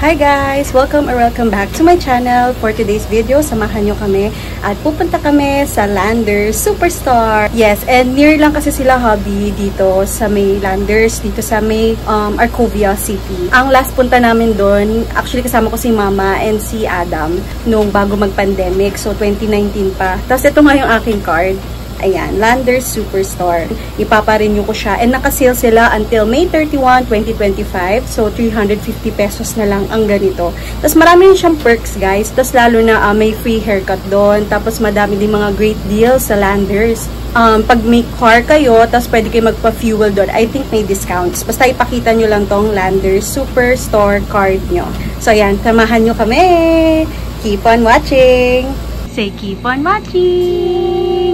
Hi guys! Welcome back to my channel. For today's video, samahan nyo kami at pupunta kami sa Landers Superstore. Yes, and near lang kasi sila hubby dito sa may Landers, dito sa may Arcovia City. Ang last punta namin doon, actually kasama ko si Mama and si Adam nung bago mag-pandemic. So 2019 pa. Tapos ito nga yung aking card. Ayan, Landers Superstore. Ipaparenew ko siya. And nakasale sila until May 31, 2025. So, 350 pesos na lang ang ganito. Tapos marami rin siyang perks, guys. Tapos lalo na may free haircut doon. Tapos madami din mga great deals sa Landers. Pag may car kayo, tapos pwede kayo magpa-fuel doon. I think may discounts. Basta ipakita nyo lang tong Landers Superstore card nyo. So, ayan. Samahan nyo kami. Keep on watching. Say, keep on watching.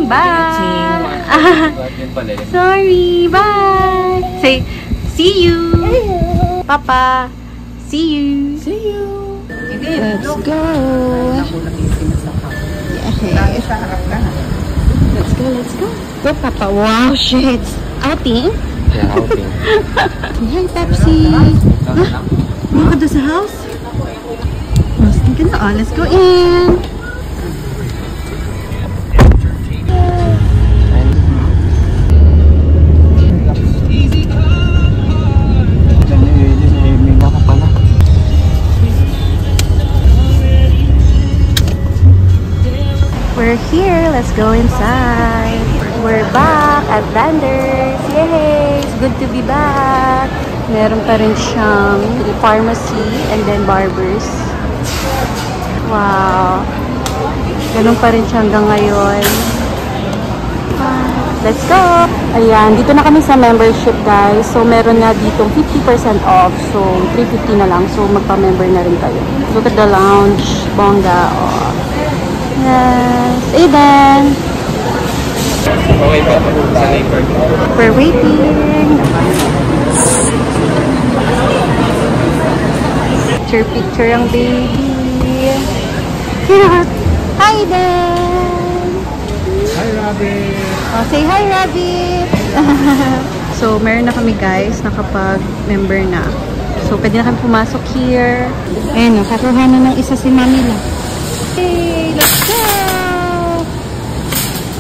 Bye! Sorry, bye! Say, see you! Papa, see you! See you! Let's go! Let's go! Go, Papa! Wow, shit! Outing? Yeah, outing. Hi, Pepsi! Huh? Mga ka doon sa house? Let's go in! We're here. Let's go inside. We're back at Landers. Yay! It's good to be back. Meron pa rin siyang pharmacy and then barbers. Wow. Ganun pa rin siya hanggang ngayon. Let's go! Ayan, dito na kami sa membership, guys. So, meron na ditong 50% off. So, 350 na lang. So, magpa-member na rin kayo. Look at the lounge. Bongga. Oh. Yes. Aiden! Okay pa. We're waiting. Picture ang baby. Hi, Aiden! Hi, Rabbit! Oh, say hi, Rabbit! So, meron na kami, guys, nakapag-member na. So, pwede na kami pumasok here. Ayan, kakuha na ng isa si Mamila. Hey, let's go!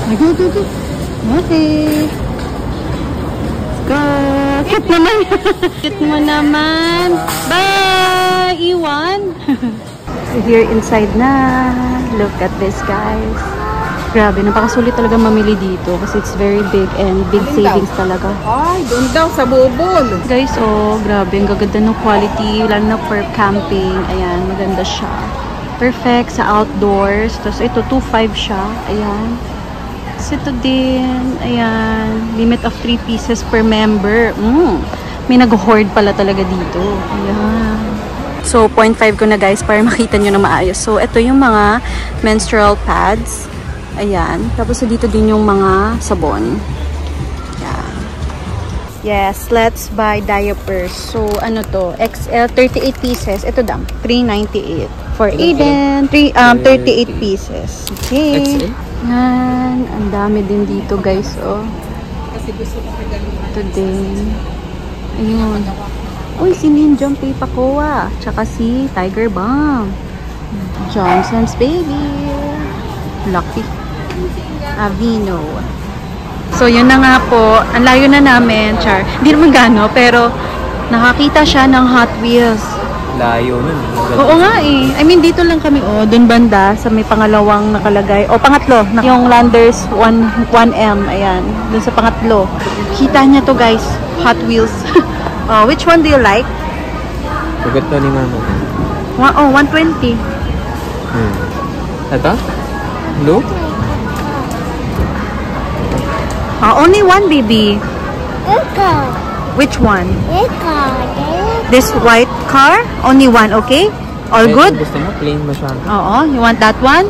Go. Okay. Let's go. Cute naman. Cute mo naman. Bye, Iwan. So, here inside na. Look at this, guys. Grabe, napakasulit talaga mamili dito kasi it's very big and big savings talaga. Ay, doon daw sa bubol. Guys, oh, grabe. Ang gaganda ng quality. Lalo na for camping. Ayan, maganda siya. Perfect sa outdoors. Tapos ito, 2.5 siya. Ayan. Tapos ito din. Ayan. Limit of 3 pieces per member. May nag-hoard pala talaga dito. Ayan. So, 0.5 ko na, guys, para makita nyo na maayos. So, ito yung mga menstrual pads. Ayan. Tapos dito din yung mga sabon. Ayan. Yes, let's buy diapers. So, ano to? XL, 38 pieces. Ito dam, 398. For Aiden, 38 pieces. Okay. Yan. Ang dami din dito, guys. Oh. Ito din. Ayun. Uy, si Ninjong Papakoa. Tsaka si Tiger Balm. Johnson's Baby. Lucky. Avino. So, yun na nga po. Ang layo na namin, Char. Hindi naman gano, pero nakakita siya ng Hot Wheels. Layo nun. Oo nga eh. I mean, dito lang kami. Oh, dun banda, sa may pangalawang nakalagay. O, pangatlo. Yung Landers 1M. Ayan. Dun sa pangatlo. Kita niya to, guys. Hot Wheels. Oh, which one do you like? Sagot to ni Mama. Oh, 120. Ito? Blue? Only one, baby. Which one? This white car? Only one, okay? All good? Gusto mo? Plain masyado. Oo, you want that one?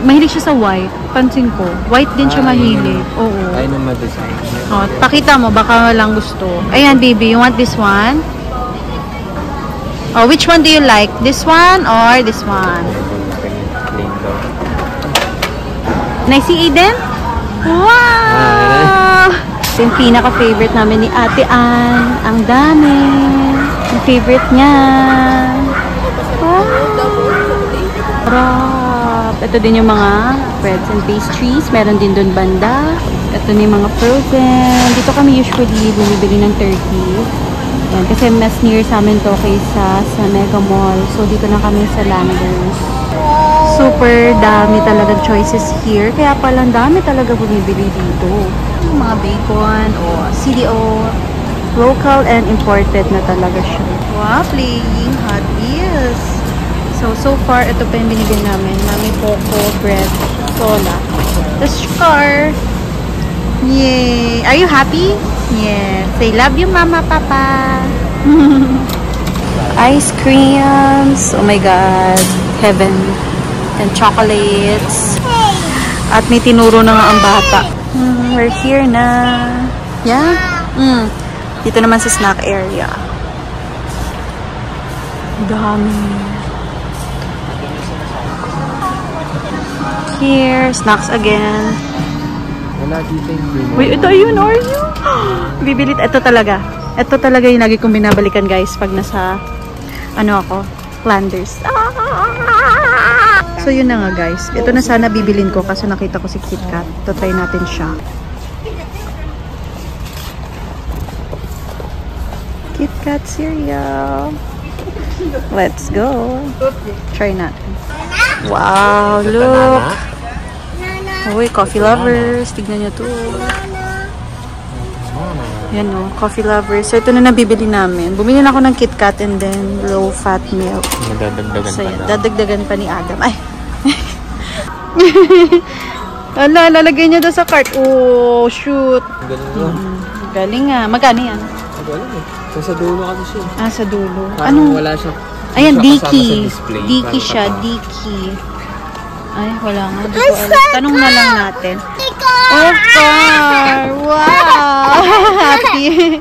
Mahilig siya sa white. Pansin ko. White din siya mahilig. Oo. Ay, na ma-design. Oh, pakita mo, baka walang gusto. Ayan, baby, you want this one? Oh, which one do you like? This one or this one? Plain daw. Nice, Aiden? Wow! Ito yung pinaka-favorite namin ni Ate Ann. Ang dami. Yung favorite niya. Wow! Sarap! Ito din yung mga breads and pastries. Meron din doon banda. Ito na yung mga frozen. Dito kami usually bumibili ng turkey. Yan, kasi mas near sa amin to kaysa sa Mega Mall. So, dito na kami sa Landers. Super dami talagang choices here. Kaya pala dami talaga bumibili dito. Yung mga bacon o CDO. Local and imported na talaga siya. Wow, playing Hot Wheels. So far, ito pa yung binigyan namin. Mami Poco, bread, sola. Tapos car. Yay! Are you happy? Yes. Say, love you, Mama, Papa. Ice creams. Oh my God. Heaven. And chocolates. At may tinuro na nga ang bata. We're here na. Yeah? Dito naman sa snack area. Dami. Here, snacks again. Wala dito yung green. Wait, ito yun, are you? Bibilit, ito talaga. Ito talaga yung lagi kong binabalikan, guys, pag nasa, ano ako, Flanders. So, yun na nga, guys. Ito na sana bibilin ko kasi nakita ko si KitKat. Ito, try natin siya. KitKat cereal. Let's go. Try natin. Wow, look. Uy, coffee lovers. Tignan nyo to. Yan o, coffee lovers. So, ito na nabibili namin. Bumili na ako ng KitKat and then low fat milk. Dadagdagan So, pa yan. na. Dadagdagan pa ni Adam. Ay. Ala, lalagay niya doon sa cart. Oh, shoot. Galing mo. Galing nga. Magkano yan? Galing eh. Sa dulo kasi siya. Ah, sa dulo. Parang wala siya. Ayan, Siya kasama Diki. sa display. Diki Parang siya, tapa. Diki. Ay, wala nga. Di ko alam. Tanong na lang natin. Oh, car! Wow! Happy!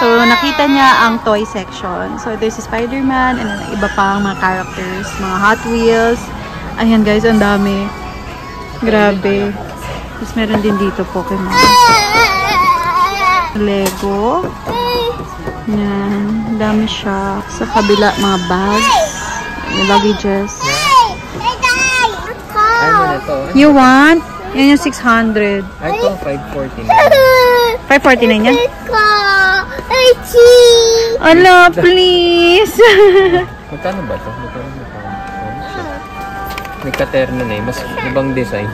So, nakita niya ang toy section. So, there's si Spider-Man and then iba pang mga characters, mga Hot Wheels. Ayan, guys, ang dami. Grabe. Tapos meron din dito Pokemon. Lego. Yan. Dami siya. Sa kabila, mga bags. Yung luggages. Ano na to? You want? Yan yung 600. Ay, ito, 549. 549 yan? Ala, please! Magkano ba ito? May katerno na eh. Mas ibang design.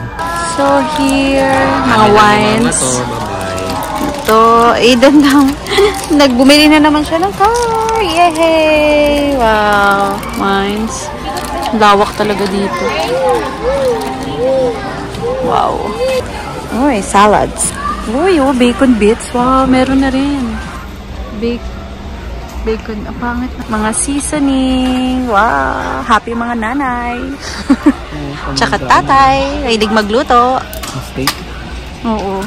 So, here, mga wines. Bye-bye. Ito, Aiden daw. Nagbumili na naman siya ng car. Yay! Wow. Wines. Lawak talaga dito. Wow. Uy, salads. Uy, oh, bacon bits. Wow, meron na rin. Bacon. Ang pangit. Mga seasoning. Wow. Happy mga nanay. Tsaka tatay. Hilig magluto. Steak? Oo.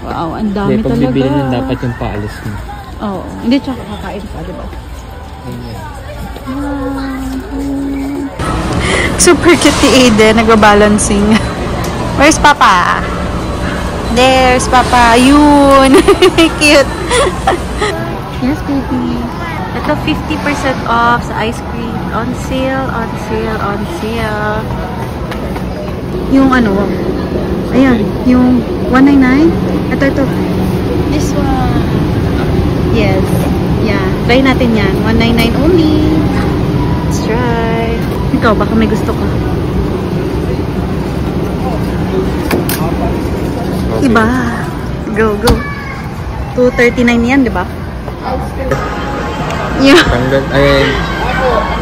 Wow, ang dami Hindi, pag talaga. bibili nun, dapat yung paalis mo. Oo. Hindi, tsaka kakain pa, diba? Super cute ni Aiden. Nagbabalancing. Where's Papa? There's Papa. Yun. Cute. Yes, baby. Ito 50% off sa ice cream. On sale, on sale, on sale. Yung ano, ayan, yung 199. Ito. This one. Yes. Yeah. Try natin yan. 199 only. Let's try. Ikaw, baka may gusto ka. Iba. Go. 239 yan, di ba? Yeah. Tanggal, ay,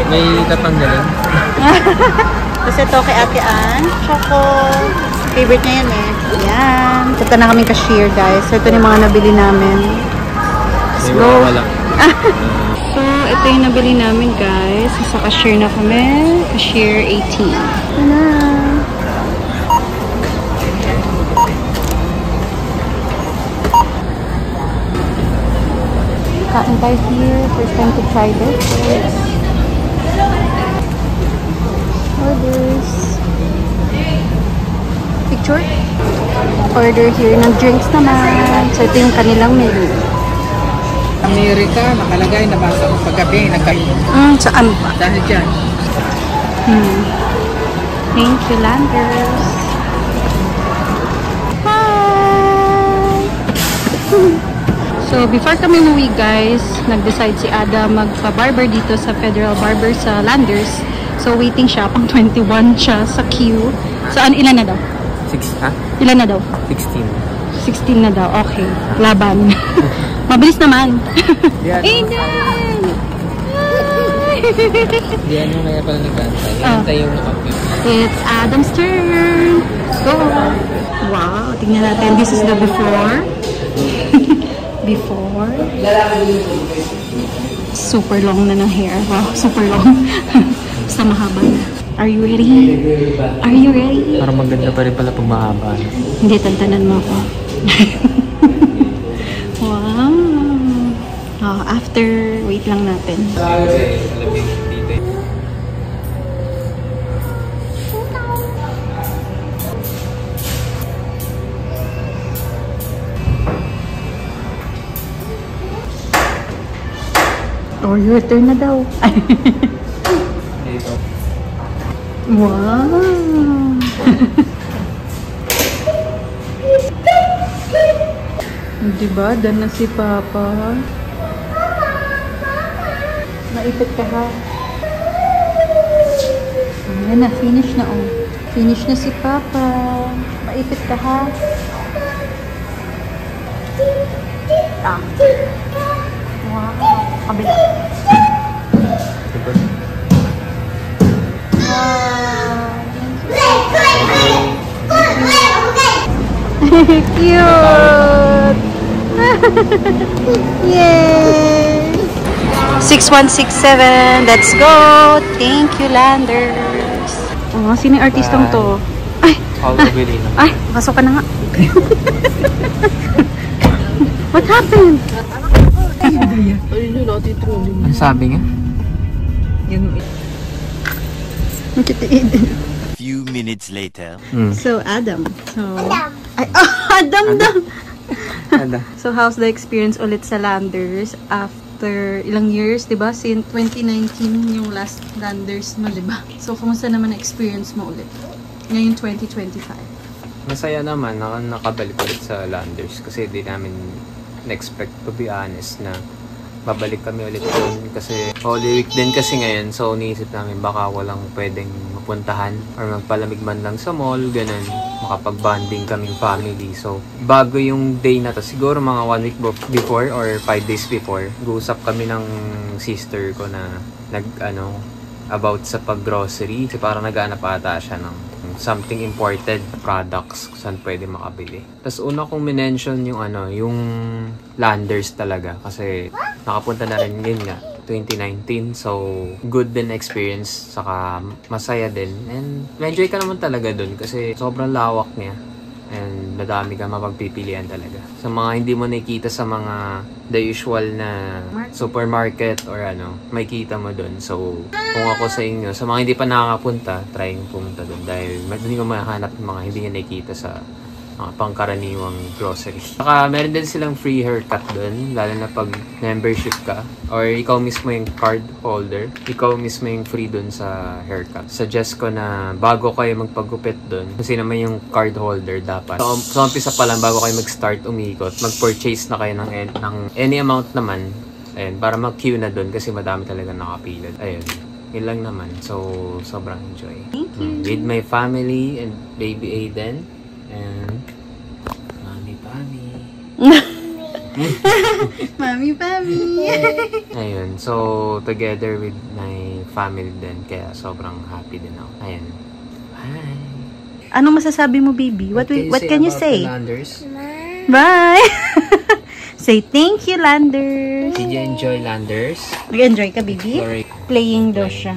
may tatanggalin. Tapos ito kay Ate Ann. Choco. Favorite niya yan eh. Ayan. Punta na kaming cashier, guys. So, ito yung mga nabili namin. Let's May go. wala. So, ito yung nabili namin, guys. Sa cashier na kami. Cashier 18. Ano? Kain tayo here. First time to try this. Orders. Picture? Order here ng drinks naman. So, ito yung kanilang menu. Amerika, nakalagay, nabasa ko paggabi, nagkain. Saan ba? Dahil dyan. Thank you, Landers. Hi! So, before kami umuwi, guys, nag-decide si Ada magpa-barber dito sa Federal Barber sa Landers. So, waiting siya. Pang 21 siya sa queue. Saan? Ilan na daw? 6, ha? Ilan na daw? 16. 16 na daw. Okay. Laban. Mabilis naman. Aiden! Di ano kaya pala nag-antay. Antay yung nakapit. It's Adam's turn. Go. Wow. Tingnan natin. This is the before. Before. Super long na ng hair. Wow. Super long. Basta mahaba na. Are you ready? Are you ready? Parang maganda pa rin pala pag mahaba. Hindi, tantanan mo ako. Wow. Oh, after, wait lang natin. Oh, your turn na daw. Wow. Diba? Dan na si Papa. Naipit ka ha. Ayan na, finish na oh. Finish na si Papa. Maipit ka ha. Ah. Wow. Kabila. Cute! Yay! 6167. Let's go! Thank you, Landers. Oh, sino yung artistang to? Ay! Ay, pasok ka na nga. What happened? Ano sabi nga? Few minutes later. So, Adam. Ay, Adam daw! So, how's the experience ulit sa Landers after ilang years, diba? Since 2019 yung last Landers mo, diba? So, kumusta naman na experience mo ulit? Ngayon, 2025. Masaya naman na nakabalik ulit sa Landers kasi di namin na-expect, to be honest, na babalik kami ulit doon kasi Holy Week din kasi ngayon, so niisip namin baka walang pwedeng mapuntahan or magpalamig man lang sa mall, ganun, makapag-bonding kaming family. So bago yung day na to, siguro mga 1 week before or 5 days before, guusap kami ng sister ko na about sa pag-grocery kasi parang nag-aanap ata siya ng something imported products saan pwede makabili. Tapos una kong minention yung yung Landers talaga kasi nakapunta na rin yun nga 2019, so good din experience, saka masaya din and enjoy ka naman talaga dun kasi sobrang lawak niya and madami ka mapagpipilian talaga sa mga hindi mo nakikita sa mga the usual na supermarket or may kita mo dun. So kung ako sa inyo, sa mga hindi pa nakakapunta, try yung pumunta dun dahil hindi mo mahanap yung mga hindi nyo nakikita sa pangkaraniwang grocery. Saka meron din silang free haircut dun, lalo na pag membership ka or ikaw mismo yung card holder, ikaw mismo yung free dun sa haircut. Suggest ko na bago kayo magpagupit dun, kasi naman yung card holder dapat. So umpisa pa lang, bago kayo mag-start umikot, mag-purchase na kayo ng any amount naman, ayun, para mag-queue na dun kasi madami talaga nakapila. Ayun. Yun lang naman. So, sobrang enjoy. Thank you. With my family and baby Aiden. And Mami. Mami. Ayun. So, together with my family din. Kaya sobrang happy din ako. Ayun. Hi. Anong masasabi mo, baby? What can you say? Landers? Bye! Say thank you, Landers. Did you enjoy Landers? Nag-enjoy ka, baby? Sorry. Playing daw siya.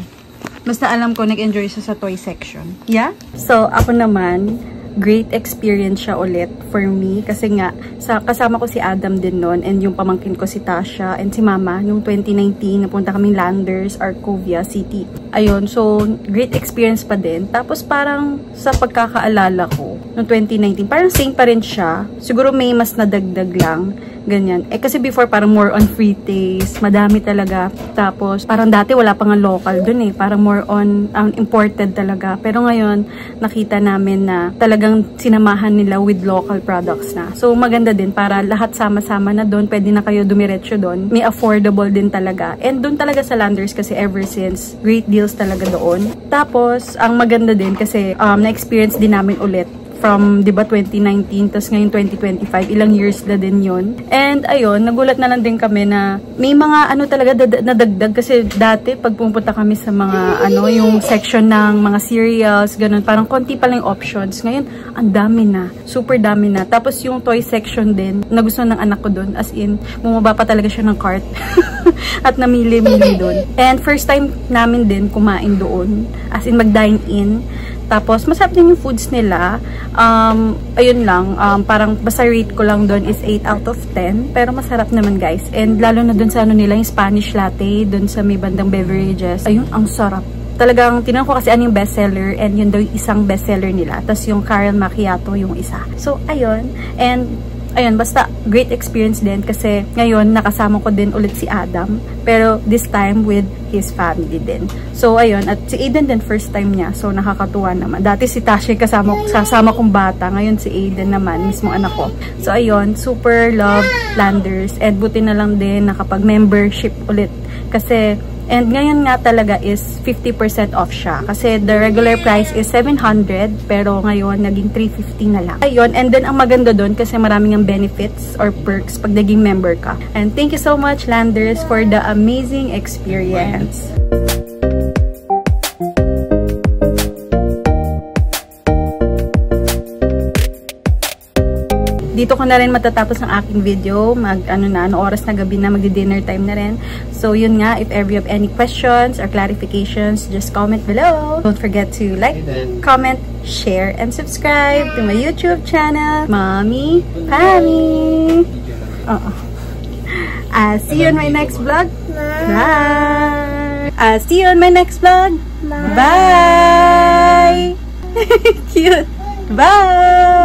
Basta alam ko, nag-enjoy siya sa toy section. Yeah? So, ako naman, great experience siya ulit for me. Kasi nga, kasama ko si Adam din noon and yung pamangkin ko si Tasha and si Mama. Noong 2019, napunta kaming Landers, Arcovia City. Ayun, so, great experience pa din. Tapos parang sa pagkakaalala ko, noong 2019, parang same pa rin siya. Siguro may mas nadagdag lang Ganyan. Eh kasi before parang more on free taste, madami talaga. Tapos parang dati wala pa nga local dun eh, parang more on imported talaga. Pero ngayon nakita namin na talagang sinamahan nila with local products na. So maganda din para lahat sama-sama na doon, pwede na kayo dumiretso doon. May affordable din talaga. And doon talaga sa Landers kasi ever since, great deals talaga doon. Tapos ang maganda din kasi na-experience din namin ulit from, di ba, 2019, tas ngayon 2025, ilang years na din yun. And, ayun, nagulat na lang din kami na may mga, talaga, nadagdag kasi dati, pag pumunta kami sa mga, yung section ng mga cereals, ganun, parang konti pa lang options. Ngayon, ang dami na. Super dami na. Tapos, yung toy section din, nagustuhan ng anak ko dun. As in, bumaba pa talaga siya ng cart. At namili-mili dun. And, first time namin din kumain doon. As in, mag-dine in. Tapos, masarap din yung foods nila. Ayun lang, parang basta rate ko lang doon is 8 out of 10. Pero masarap naman guys. And lalo na doon sa nila, yung Spanish latte, doon sa may bandang beverages. Ayun, ang sarap. Talagang, tinanong ko kasi ano yung bestseller and yun daw yung isang bestseller nila. Tapos yung caramel macchiato yung isa. So, ayun. And, ayun, basta great experience din kasi ngayon nakasama ko din ulit si Adam. Pero this time with his family din. So, ayun. At si Aiden din first time niya. So, nakakatuwa naman. Dati si Tashi kasama kong bata. Ngayon si Aiden naman, mismong anak ko. So, ayun. Super love Landers. And buti na lang din nakapag-membership ulit. Kasi, and ngayon nga talaga is 50% off siya. Kasi the regular price is 700, pero ngayon naging 350 na lang. Ayun, and then ang maganda doon kasi maraming ang benefits or perks pag naging member ka. And thank you so much Landers for the amazing experience. Dito ko na rin matatapos ang aking video. Oras na gabi na, magdi-dinner time na rin. So, yun nga, if ever you have any questions or clarifications, just comment below. Don't forget to like, comment, share, and subscribe to my YouTube channel, Mommy Pammy. I'll see you in my next vlog. Bye! I'll see you in my next vlog. Bye! Cute! Bye!